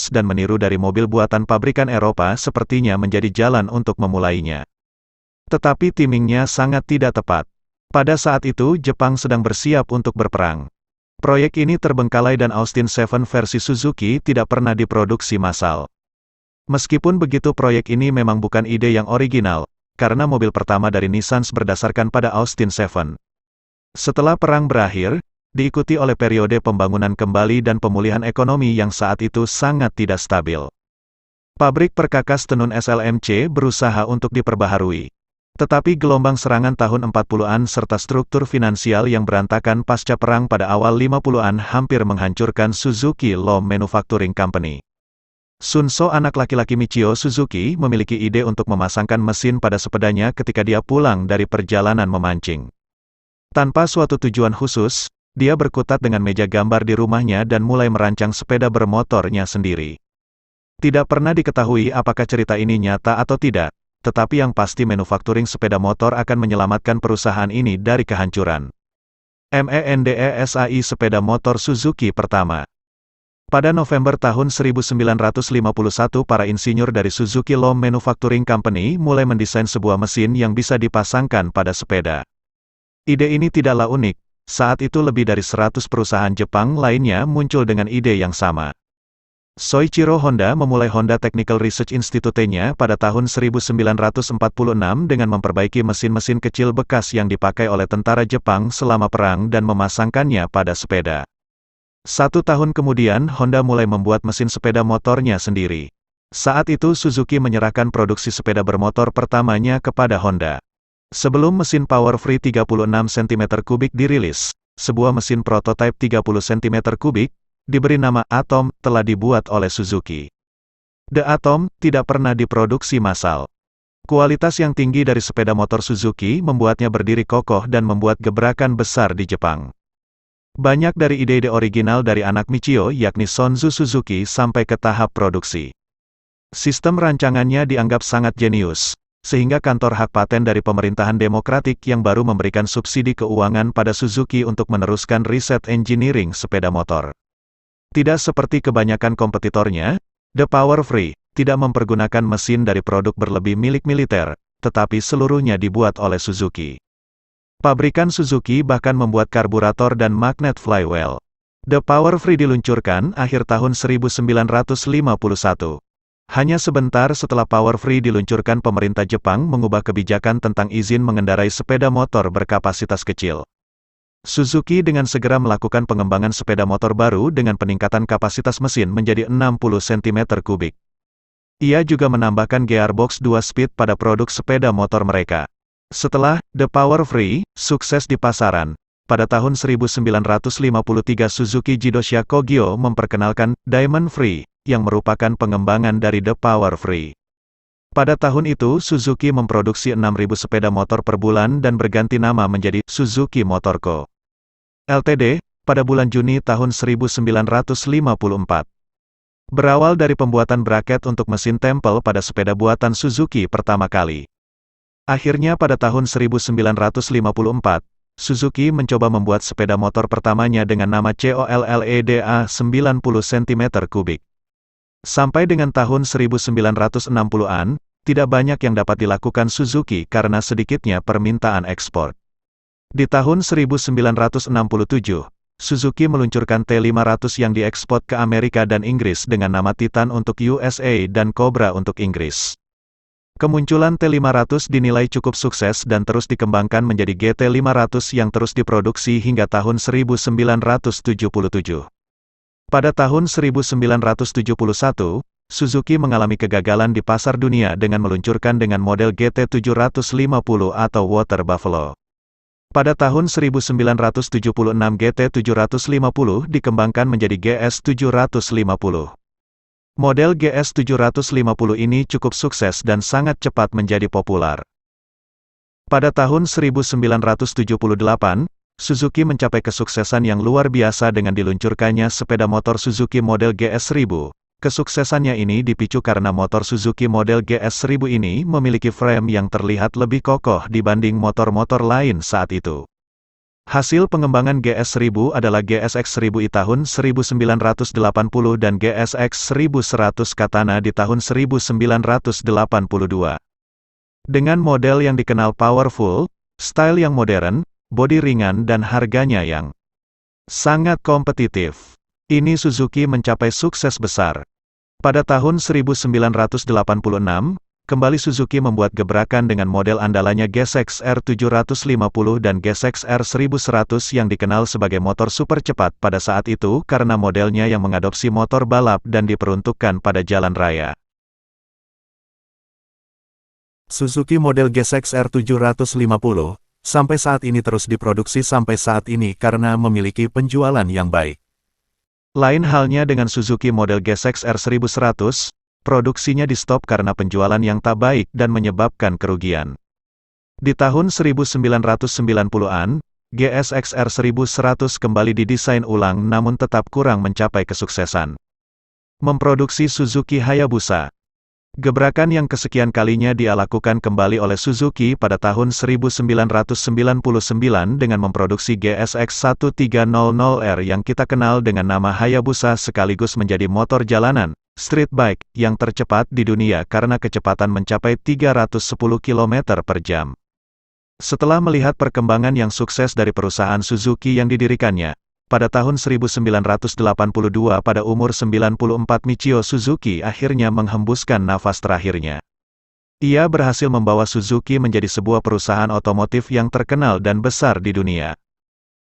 bagus dan meniru dari mobil buatan pabrikan Eropa sepertinya menjadi jalan untuk memulainya. Tetapi timingnya sangat tidak tepat. Pada saat itu Jepang sedang bersiap untuk berperang. Proyek ini terbengkalai dan Austin 7 versi Suzuki tidak pernah diproduksi massal. Meskipun begitu proyek ini memang bukan ide yang original, karena mobil pertama dari Nissan berdasarkan pada Austin 7. Setelah perang berakhir, diikuti oleh periode pembangunan kembali dan pemulihan ekonomi yang saat itu sangat tidak stabil. Pabrik perkakas tenun SLMC berusaha untuk diperbaharui. Tetapi gelombang serangan tahun 40-an serta struktur finansial yang berantakan pasca perang pada awal 50-an hampir menghancurkan Suzuki Low Manufacturing Company. Sunso, anak laki-laki Michio Suzuki, memiliki ide untuk memasangkan mesin pada sepedanya ketika dia pulang dari perjalanan memancing. Tanpa suatu tujuan khusus, dia berkutat dengan meja gambar di rumahnya dan mulai merancang sepeda bermotornya sendiri. Tidak pernah diketahui apakah cerita ini nyata atau tidak, tetapi yang pasti manufacturing sepeda motor akan menyelamatkan perusahaan ini dari kehancuran. MENDESAI sepeda motor Suzuki pertama. Pada November tahun 1951 para insinyur dari Suzuki Low Manufacturing Company mulai mendesain sebuah mesin yang bisa dipasangkan pada sepeda. Ide ini tidaklah unik, saat itu lebih dari 100 perusahaan Jepang lainnya muncul dengan ide yang sama. Soichiro Honda memulai Honda Technical Research Institute-nya pada tahun 1946 dengan memperbaiki mesin-mesin kecil bekas yang dipakai oleh tentara Jepang selama perang dan memasangkannya pada sepeda. 1 tahun kemudian Honda mulai membuat mesin sepeda motornya sendiri. Saat itu Suzuki menyerahkan produksi sepeda bermotor pertamanya kepada Honda. Sebelum mesin Power Free 36 cm3 dirilis, sebuah mesin prototipe 30 cm3, diberi nama Atom, telah dibuat oleh Suzuki. The Atom tidak pernah diproduksi massal. Kualitas yang tinggi dari sepeda motor Suzuki membuatnya berdiri kokoh dan membuat gebrakan besar di Jepang. Banyak dari ide-ide original dari anak Michio yakni Sonzu Suzuki sampai ke tahap produksi. Sistem rancangannya dianggap sangat jenius, sehingga kantor hak paten dari pemerintahan demokratik yang baru memberikan subsidi keuangan pada Suzuki untuk meneruskan riset engineering sepeda motor. Tidak seperti kebanyakan kompetitornya, The Power Free tidak mempergunakan mesin dari produk berlebih milik militer, tetapi seluruhnya dibuat oleh Suzuki. Pabrikan Suzuki bahkan membuat karburator dan magnet flywheel. The Power Free diluncurkan akhir tahun 1951. Hanya sebentar setelah Power Free diluncurkan, pemerintah Jepang mengubah kebijakan tentang izin mengendarai sepeda motor berkapasitas kecil. Suzuki dengan segera melakukan pengembangan sepeda motor baru dengan peningkatan kapasitas mesin menjadi 60 cm3. Ia juga menambahkan gearbox 2-speed pada produk sepeda motor mereka. Setelah The Power Free sukses di pasaran, pada tahun 1953 Suzuki Jidosha Kogyo memperkenalkan Diamond Free, yang merupakan pengembangan dari The Power Free. Pada tahun itu Suzuki memproduksi 6.000 sepeda motor per bulan dan berganti nama menjadi Suzuki Motor Co. Ltd. pada bulan Juni tahun 1954. Berawal dari pembuatan braket untuk mesin tempel pada sepeda buatan Suzuki pertama kali. Akhirnya pada tahun 1954, Suzuki mencoba membuat sepeda motor pertamanya dengan nama COLLEDA 90 cm3. Sampai dengan tahun 1960-an, tidak banyak yang dapat dilakukan Suzuki karena sedikitnya permintaan ekspor. Di tahun 1967, Suzuki meluncurkan T500 yang diekspor ke Amerika dan Inggris dengan nama Titan untuk USA dan Cobra untuk Inggris. Kemunculan T500 dinilai cukup sukses dan terus dikembangkan menjadi GT500 yang terus diproduksi hingga tahun 1977. Pada tahun 1971, Suzuki mengalami kegagalan di pasar dunia dengan meluncurkan dengan model GT750 atau Water Buffalo. Pada tahun 1976 GT750 dikembangkan menjadi GS750. Model GS750 ini cukup sukses dan sangat cepat menjadi populer. Pada tahun 1978, Suzuki mencapai kesuksesan yang luar biasa dengan diluncurkannya sepeda motor Suzuki model GS1000. Kesuksesannya ini dipicu karena motor Suzuki model GS1000 ini memiliki frame yang terlihat lebih kokoh dibanding motor-motor lain saat itu. Hasil pengembangan GS1000 adalah GSX-1000i tahun 1980 dan GSX-1100 Katana di tahun 1982. Dengan model yang dikenal powerful, style yang modern, bodi ringan dan harganya yang sangat kompetitif, ini Suzuki mencapai sukses besar. Pada tahun 1986, kembali Suzuki membuat gebrakan dengan model andalannya GSX R750 dan GSX R1100 yang dikenal sebagai motor super cepat pada saat itu karena modelnya yang mengadopsi motor balap dan diperuntukkan pada jalan raya. Suzuki model GSX R750, sampai saat ini terus diproduksi sampai saat ini karena memiliki penjualan yang baik. Lain halnya dengan Suzuki model GSX R1100, produksinya di stop karena penjualan yang tak baik dan menyebabkan kerugian. Di tahun 1990-an, GSX R1100 kembali didesain ulang namun tetap kurang mencapai kesuksesan. Memproduksi Suzuki Hayabusa. Gebrakan yang kesekian kalinya dia lakukan kembali oleh Suzuki pada tahun 1999 dengan memproduksi GSX 1300R yang kita kenal dengan nama Hayabusa sekaligus menjadi motor jalanan, street bike, yang tercepat di dunia karena kecepatan mencapai 310 km per jam. Setelah melihat perkembangan yang sukses dari perusahaan Suzuki yang didirikannya, pada tahun 1982 pada umur 94 Michio Suzuki akhirnya menghembuskan nafas terakhirnya. Ia berhasil membawa Suzuki menjadi sebuah perusahaan otomotif yang terkenal dan besar di dunia.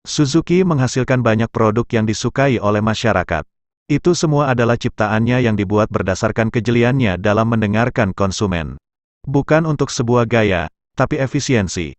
Suzuki menghasilkan banyak produk yang disukai oleh masyarakat. Itu semua adalah ciptaannya yang dibuat berdasarkan kejeliannya dalam mendengarkan konsumen. Bukan untuk sebuah gaya, tapi efisiensi.